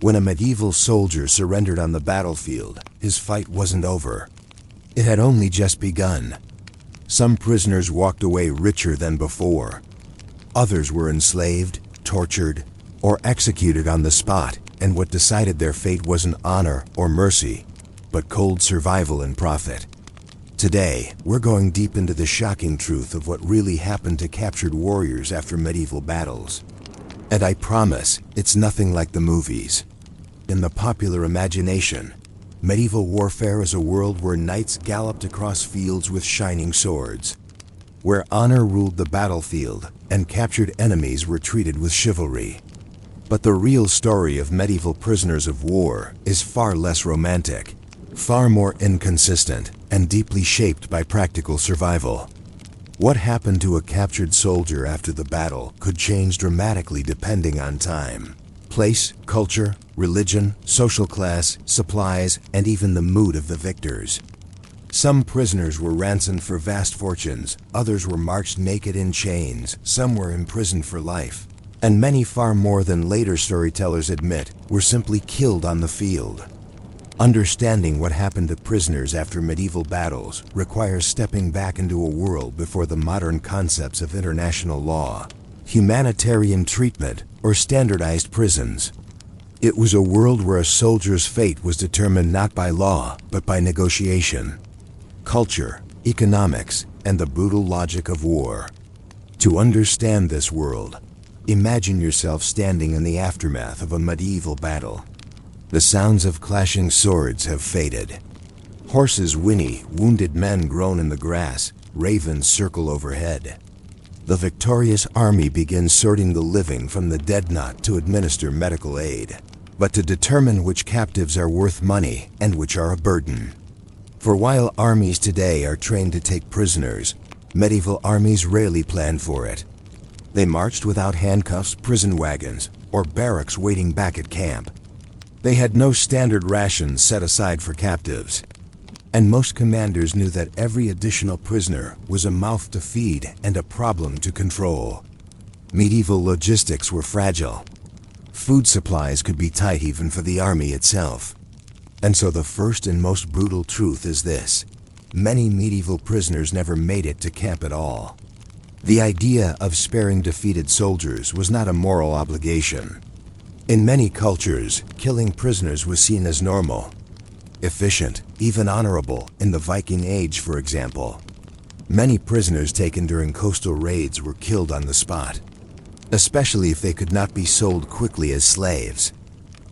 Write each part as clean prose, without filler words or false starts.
When a medieval soldier surrendered on the battlefield, his fight wasn't over. It had only just begun. Some prisoners walked away richer than before. Others were enslaved, tortured, or executed on the spot, and what decided their fate wasn't honor or mercy, but cold survival and profit. Today, we're going deep into the shocking truth of what really happened to captured warriors after medieval battles. And I promise, it's nothing like the movies. In the popular imagination, medieval warfare is a world where knights galloped across fields with shining swords, where honor ruled the battlefield and captured enemies were treated with chivalry. But the real story of medieval prisoners of war is far less romantic, far more inconsistent, and deeply shaped by practical survival. What happened to a captured soldier after the battle could change dramatically depending on time, place, culture, religion, social class, supplies, and even the mood of the victors. Some prisoners were ransomed for vast fortunes, others were marched naked in chains, some were imprisoned for life, and many, far more than later storytellers admit, were simply killed on the field. Understanding what happened to prisoners after medieval battles requires stepping back into a world before the modern concepts of international law, humanitarian treatment, or standardized prisons. It was a world where a soldier's fate was determined not by law, but by negotiation, culture, economics, and the brutal logic of war. To understand this world, imagine yourself standing in the aftermath of a medieval battle. The sounds of clashing swords have faded. Horses whinny, wounded men groan in the grass, ravens circle overhead. The victorious army begins sorting the living from the dead, not to administer medical aid, but to determine which captives are worth money and which are a burden. For while armies today are trained to take prisoners, medieval armies rarely planned for it. They marched without handcuffs, prison wagons, or barracks waiting back at camp. They had no standard rations set aside for captives, and most commanders knew that every additional prisoner was a mouth to feed and a problem to control. Medieval logistics were fragile. Food supplies could be tight even for the army itself. And so the first and most brutal truth is this: many medieval prisoners never made it to camp at all. The idea of sparing defeated soldiers was not a moral obligation. In many cultures, killing prisoners was seen as normal, efficient, even honorable. In the Viking Age, for example, many prisoners taken during coastal raids were killed on the spot, especially if they could not be sold quickly as slaves.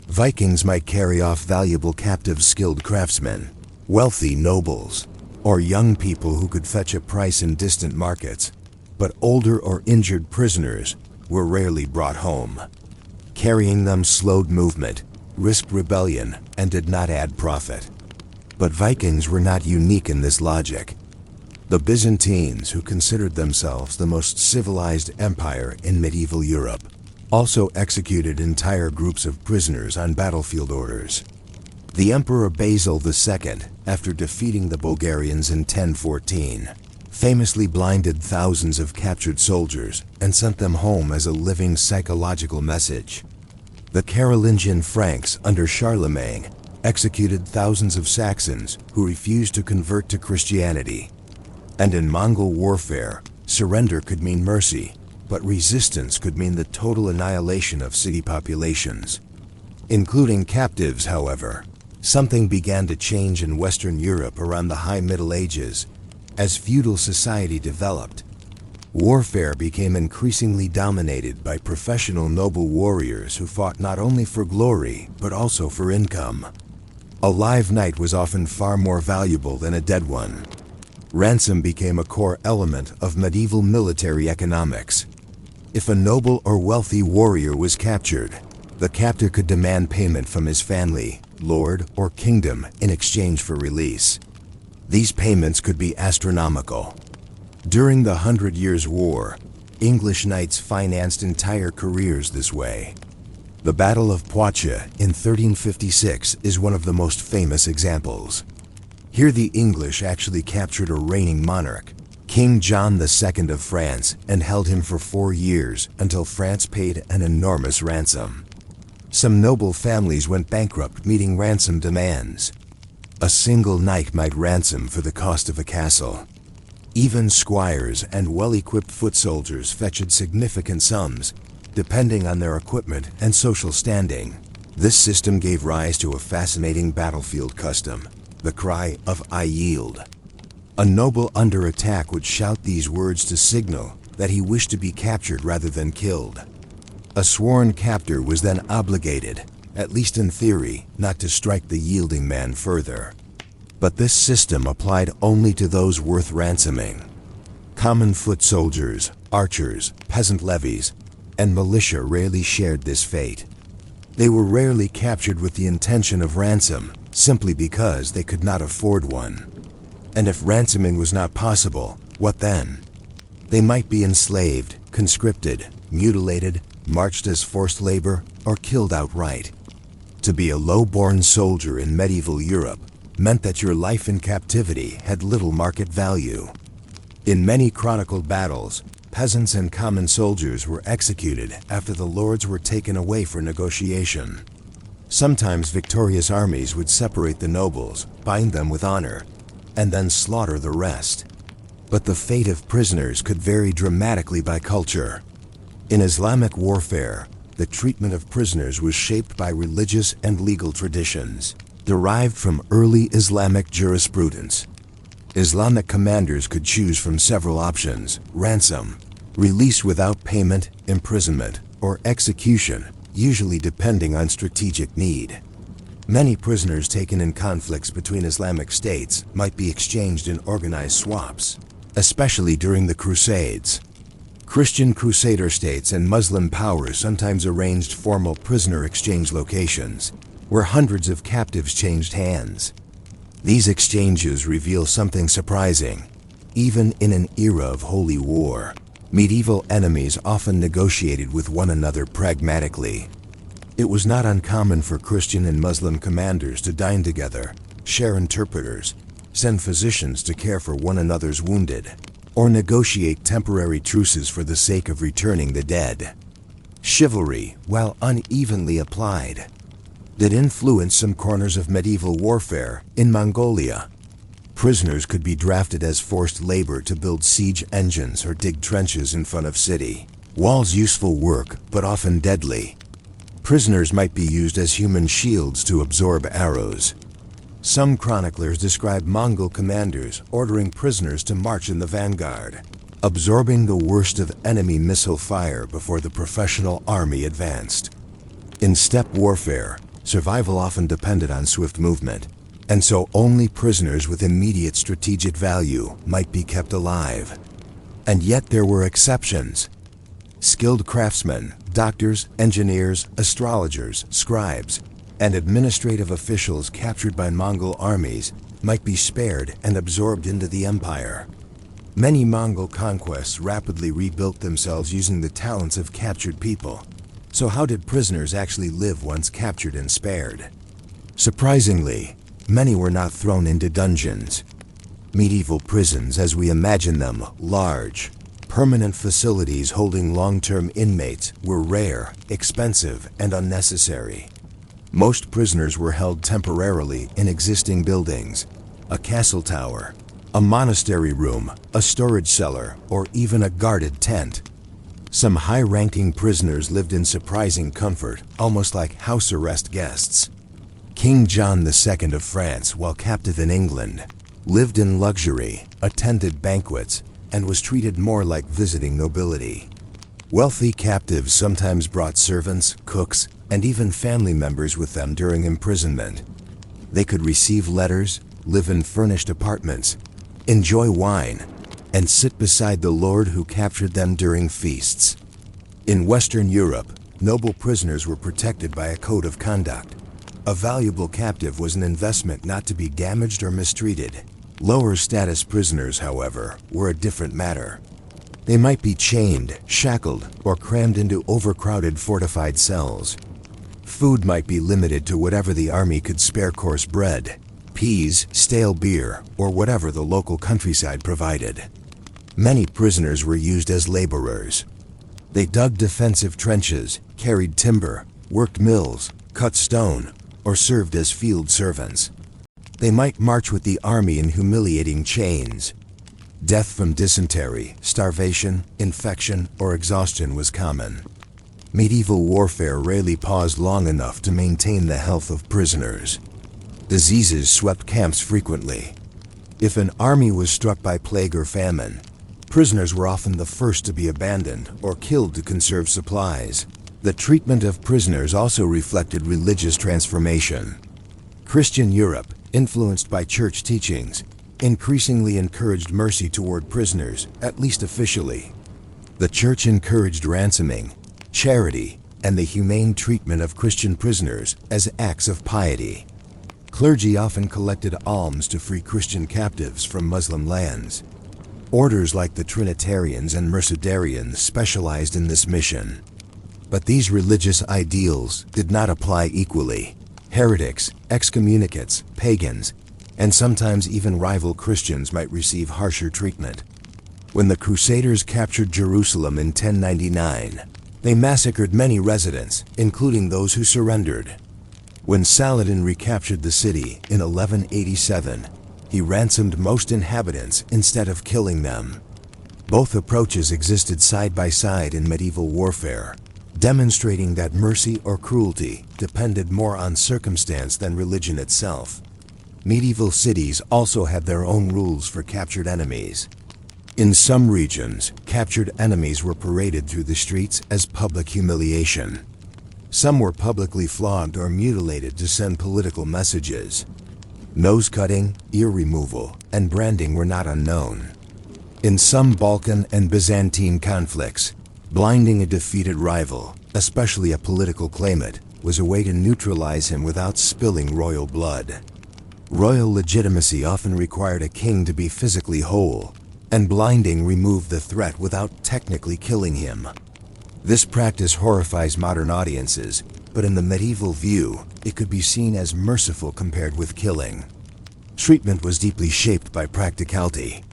Vikings might carry off valuable captive skilled craftsmen, wealthy nobles, or young people who could fetch a price in distant markets, but older or injured prisoners were rarely brought home. Carrying them slowed movement, risked rebellion, and did not add profit. But Vikings were not unique in this logic. The Byzantines, who considered themselves the most civilized empire in medieval Europe, also executed entire groups of prisoners on battlefield orders. The Emperor Basil II, after defeating the Bulgarians in 1014, famously blinded thousands of captured soldiers and sent them home as a living psychological message. The Carolingian Franks under Charlemagne executed thousands of Saxons who refused to convert to Christianity. And in Mongol warfare, surrender could mean mercy, but resistance could mean the total annihilation of city populations, including captives. However, something began to change in Western Europe around the High Middle Ages. As feudal society developed, warfare became increasingly dominated by professional noble warriors who fought not only for glory, but also for income. A live knight was often far more valuable than a dead one. Ransom became a core element of medieval military economics. If a noble or wealthy warrior was captured, the captor could demand payment from his family, lord, or kingdom in exchange for release. These payments could be astronomical. During the 100 Years' War, English knights financed entire careers this way. The Battle of Poitiers in 1356 is one of the most famous examples. Here the English actually captured a reigning monarch, King John II of France, and held him for 4 years until France paid an enormous ransom. Some noble families went bankrupt meeting ransom demands. A single knight might ransom for the cost of a castle. Even squires and well-equipped foot soldiers fetched significant sums, depending on their equipment and social standing. This system gave rise to a fascinating battlefield custom, the cry of "I yield." A noble under attack would shout these words to signal that he wished to be captured rather than killed. A sworn captor was then obligated, at least in theory, not to strike the yielding man further. But this system applied only to those worth ransoming. Common foot soldiers, archers, peasant levies, and militia rarely shared this fate. They were rarely captured with the intention of ransom, simply because they could not afford one. And if ransoming was not possible, what then? They might be enslaved, conscripted, mutilated, marched as forced labor, or killed outright. To be a low-born soldier in medieval Europe meant that your life in captivity had little market value. In many chronicled battles, peasants and common soldiers were executed after the lords were taken away for negotiation. Sometimes victorious armies would separate the nobles, bind them with honor, and then slaughter the rest. But the fate of prisoners could vary dramatically by culture. In Islamic warfare, the treatment of prisoners was shaped by religious and legal traditions, derived from early Islamic jurisprudence. Islamic commanders could choose from several options: ransom, release without payment, imprisonment, or execution, usually depending on strategic need. Many prisoners taken in conflicts between Islamic states might be exchanged in organized swaps, especially during the Crusades. Christian crusader states and Muslim powers sometimes arranged formal prisoner exchange locations, where hundreds of captives changed hands. These exchanges reveal something surprising. Even in an era of holy war, medieval enemies often negotiated with one another pragmatically. It was not uncommon for Christian and Muslim commanders to dine together, share interpreters, send physicians to care for one another's wounded, or negotiate temporary truces for the sake of returning the dead. Chivalry, while unevenly applied, did influence some corners of medieval warfare in Mongolia. Prisoners could be drafted as forced labor to build siege engines or dig trenches in front of city walls. Useful work, but often deadly. Prisoners might be used as human shields to absorb arrows. Some chroniclers describe Mongol commanders ordering prisoners to march in the vanguard, absorbing the worst of enemy missile fire before the professional army advanced. In steppe warfare, survival often depended on swift movement, and so only prisoners with immediate strategic value might be kept alive. And yet there were exceptions. Skilled craftsmen, doctors, engineers, astrologers, scribes, and administrative officials captured by Mongol armies might be spared and absorbed into the empire. Many Mongol conquests rapidly rebuilt themselves using the talents of captured people. So how did prisoners actually live once captured and spared? Surprisingly, many were not thrown into dungeons. Medieval prisons, as we imagine them, large, permanent facilities holding long-term inmates, were rare, expensive, and unnecessary. Most prisoners were held temporarily in existing buildings, a castle tower, a monastery room, a storage cellar, or even a guarded tent. Some high-ranking prisoners lived in surprising comfort, almost like house arrest guests. King John II of France, while captive in England, lived in luxury, attended banquets, and was treated more like visiting nobility. Wealthy captives sometimes brought servants, cooks, and even family members with them during imprisonment. They could receive letters, live in furnished apartments, enjoy wine, and sit beside the lord who captured them during feasts. In Western Europe, noble prisoners were protected by a code of conduct. A valuable captive was an investment not to be damaged or mistreated. Lower status prisoners, however, were a different matter. They might be chained, shackled, or crammed into overcrowded fortified cells. Food might be limited to whatever the army could spare: coarse bread, peas, stale beer, or whatever the local countryside provided. Many prisoners were used as laborers. They dug defensive trenches, carried timber, worked mills, cut stone, or served as field servants. They might march with the army in humiliating chains. Death from dysentery, starvation, infection, or exhaustion was common. Medieval warfare rarely paused long enough to maintain the health of prisoners. Diseases swept camps frequently. If an army was struck by plague or famine, prisoners were often the first to be abandoned or killed to conserve supplies. The treatment of prisoners also reflected religious transformation. Christian Europe, influenced by church teachings, increasingly encouraged mercy toward prisoners, at least officially. The church encouraged ransoming, charity, and the humane treatment of Christian prisoners as acts of piety. Clergy often collected alms to free Christian captives from Muslim lands. Orders like the Trinitarians and Mercedarians specialized in this mission. But these religious ideals did not apply equally. Heretics, excommunicates, pagans, and sometimes even rival Christians might receive harsher treatment. When the Crusaders captured Jerusalem in 1099, they massacred many residents, including those who surrendered. When Saladin recaptured the city in 1187, he ransomed most inhabitants instead of killing them. Both approaches existed side by side in medieval warfare, demonstrating that mercy or cruelty depended more on circumstance than religion itself. Medieval cities also had their own rules for captured enemies. In some regions, captured enemies were paraded through the streets as public humiliation. Some were publicly flogged or mutilated to send political messages. Nose cutting, ear removal, and branding were not unknown. In some Balkan and Byzantine conflicts, blinding a defeated rival, especially a political claimant, was a way to neutralize him without spilling royal blood. Royal legitimacy often required a king to be physically whole, and blinding removed the threat without technically killing him. This practice horrifies modern audiences, but in the medieval view, it could be seen as merciful compared with killing. Treatment was deeply shaped by practicality.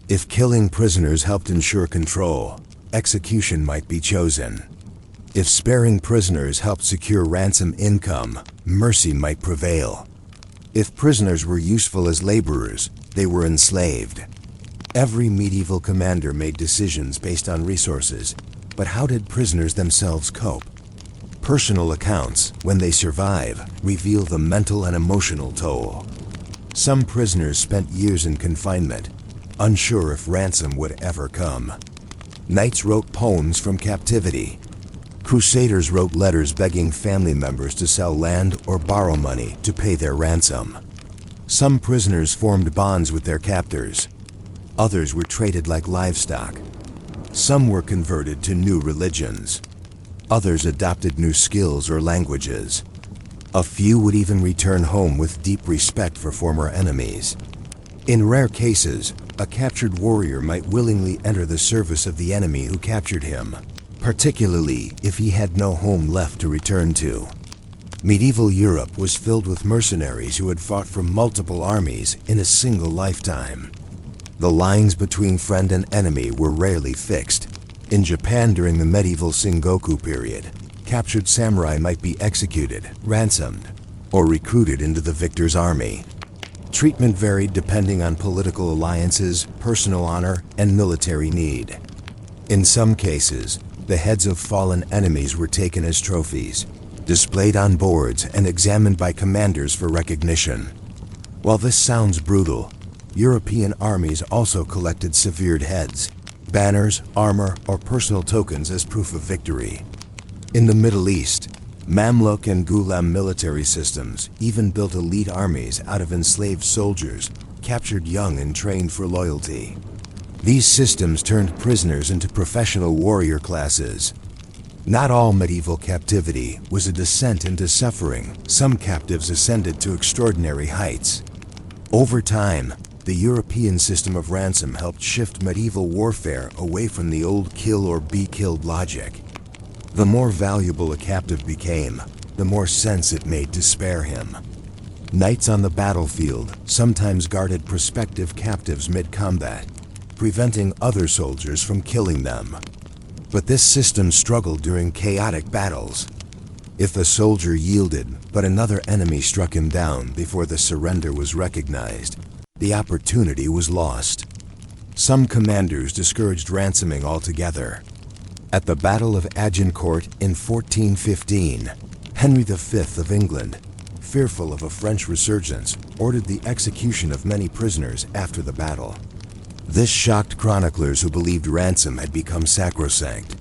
If killing prisoners helped ensure control, execution might be chosen. If sparing prisoners helped secure ransom income, mercy might prevail. If prisoners were useful as laborers, they were enslaved. Every medieval commander made decisions based on resources, but how did prisoners themselves cope? Personal accounts, when they survive, reveal the mental and emotional toll. Some prisoners spent years in confinement, unsure if ransom would ever come. Knights wrote poems from captivity. Crusaders wrote letters begging family members to sell land or borrow money to pay their ransom. Some prisoners formed bonds with their captors. Others were traded like livestock. Some were converted to new religions. Others adopted new skills or languages. A few would even return home with deep respect for former enemies. In rare cases, a captured warrior might willingly enter the service of the enemy who captured him, particularly if he had no home left to return to. Medieval Europe was filled with mercenaries who had fought for multiple armies in a single lifetime. The lines between friend and enemy were rarely fixed. In Japan during the medieval Sengoku period, captured samurai might be executed, ransomed, or recruited into the victor's army. Treatment varied depending on political alliances, personal honor, and military need. In some cases, the heads of fallen enemies were taken as trophies, displayed on boards and examined by commanders for recognition. While this sounds brutal, European armies also collected severed heads, banners, armor, or personal tokens as proof of victory. In the Middle East, Mamluk and Ghulam military systems even built elite armies out of enslaved soldiers, captured young and trained for loyalty. These systems turned prisoners into professional warrior classes. Not all medieval captivity was a descent into suffering. Some captives ascended to extraordinary heights. Over time, the European system of ransom helped shift medieval warfare away from the old kill or be killed logic. The more valuable a captive became, the more sense it made to spare him. Knights on the battlefield sometimes guarded prospective captives mid-combat, preventing other soldiers from killing them. But this system struggled during chaotic battles. If a soldier yielded, but another enemy struck him down before the surrender was recognized, the opportunity was lost. Some commanders discouraged ransoming altogether. At the Battle of Agincourt in 1415, Henry V of England, fearful of a French resurgence, ordered the execution of many prisoners after the battle. This shocked chroniclers who believed ransom had become sacrosanct.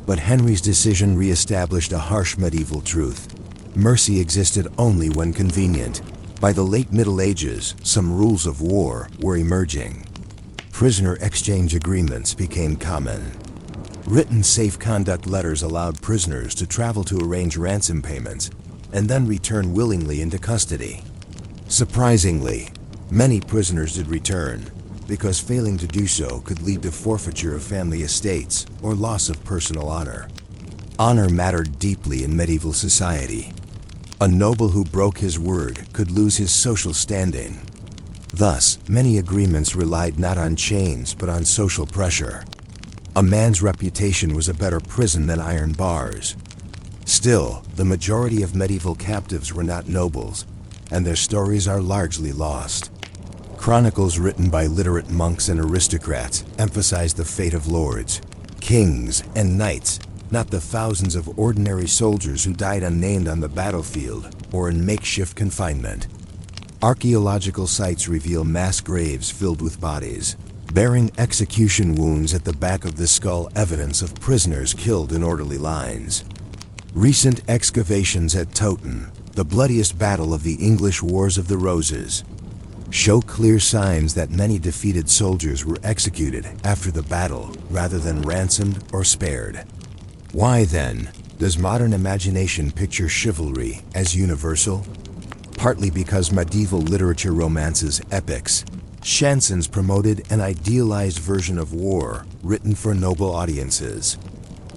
But Henry's decision re-established a harsh medieval truth. Mercy existed only when convenient. By the late Middle Ages, some rules of war were emerging. Prisoner exchange agreements became common. Written safe conduct letters allowed prisoners to travel to arrange ransom payments and then return willingly into custody. Surprisingly, many prisoners did return, because failing to do so could lead to forfeiture of family estates or loss of personal honor. Honor mattered deeply in medieval society. A noble who broke his word could lose his social standing. Thus, many agreements relied not on chains but on social pressure. A man's reputation was a better prison than iron bars. Still, the majority of medieval captives were not nobles, and their stories are largely lost. Chronicles written by literate monks and aristocrats emphasize the fate of lords, kings, and knights, not the thousands of ordinary soldiers who died unnamed on the battlefield or in makeshift confinement. Archaeological sites reveal mass graves filled with bodies, bearing execution wounds at the back of the skull, evidence of prisoners killed in orderly lines. Recent excavations at Towton, the bloodiest battle of the English Wars of the Roses, show clear signs that many defeated soldiers were executed after the battle rather than ransomed or spared. Why then does modern imagination picture chivalry as universal? Partly because medieval literature romances epics. Chansons promoted an idealized version of war written for noble audiences.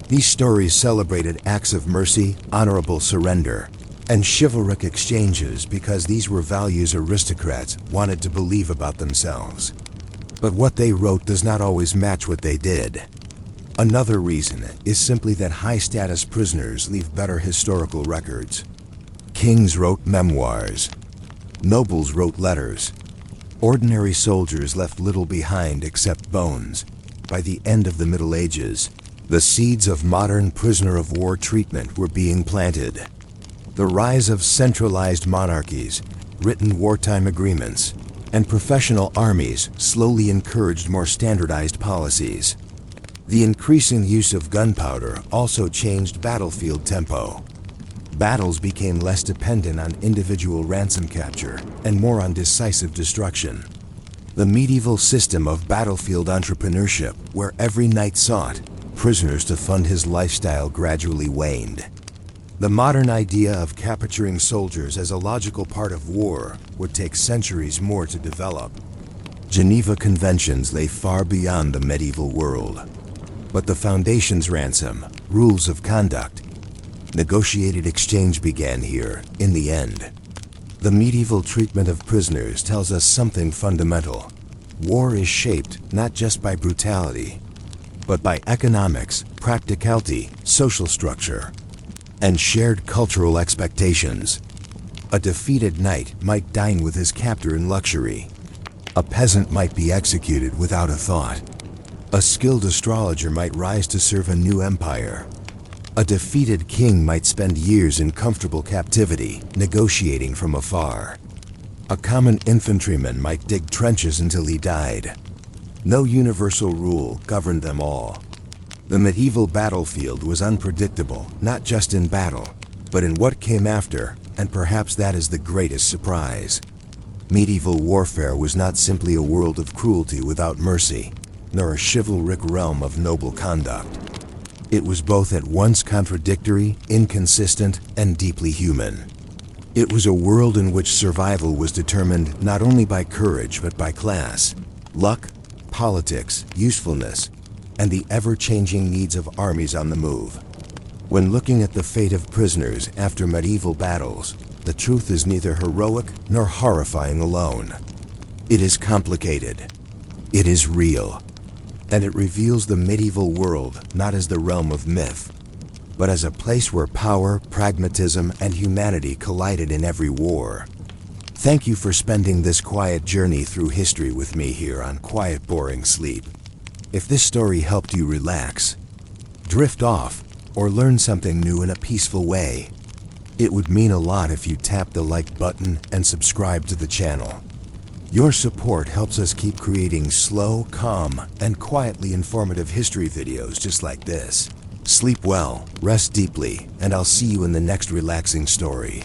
These stories celebrated acts of mercy, honorable surrender, and chivalric exchanges because these were values aristocrats wanted to believe about themselves. But what they wrote does not always match what they did. Another reason is simply that high-status prisoners leave better historical records. Kings wrote memoirs. Nobles wrote letters. Ordinary soldiers left little behind except bones. By the end of the Middle Ages, the seeds of modern prisoner of war treatment were being planted. The rise of centralized monarchies, written wartime agreements, and professional armies slowly encouraged more standardized policies. The increasing use of gunpowder also changed battlefield tempo. Battles became less dependent on individual ransom capture and more on decisive destruction. The medieval system of battlefield entrepreneurship, where every knight sought prisoners to fund his lifestyle, gradually waned. The modern idea of capturing soldiers as a logical part of war would take centuries more to develop. Geneva Conventions lay far beyond the medieval world. But the foundation's ransom, rules of conduct, negotiated exchange began here, in the end. The medieval treatment of prisoners tells us something fundamental. War is shaped not just by brutality, but by economics, practicality, social structure, and shared cultural expectations. A defeated knight might dine with his captor in luxury. A peasant might be executed without a thought. A skilled astrologer might rise to serve a new empire. A defeated king might spend years in comfortable captivity, negotiating from afar. A common infantryman might dig trenches until he died. No universal rule governed them all. The medieval battlefield was unpredictable, not just in battle, but in what came after, and perhaps that is the greatest surprise. Medieval warfare was not simply a world of cruelty without mercy, nor a chivalric realm of noble conduct. It was both at once contradictory, inconsistent, and deeply human. It was a world in which survival was determined not only by courage but by class, luck, politics, usefulness, and the ever-changing needs of armies on the move. When looking at the fate of prisoners after medieval battles, the truth is neither heroic nor horrifying alone. It is complicated. It is real. And it reveals the medieval world not as the realm of myth, but as a place where power, pragmatism, and humanity collided in every war. Thank you for spending this quiet journey through history with me here on Quiet Boring Sleep. If this story helped you relax, drift off, or learn something new in a peaceful way, it would mean a lot if you tap the like button and subscribe to the channel. Your support helps us keep creating slow, calm, and quietly informative history videos just like this. Sleep well, rest deeply, and I'll see you in the next relaxing story.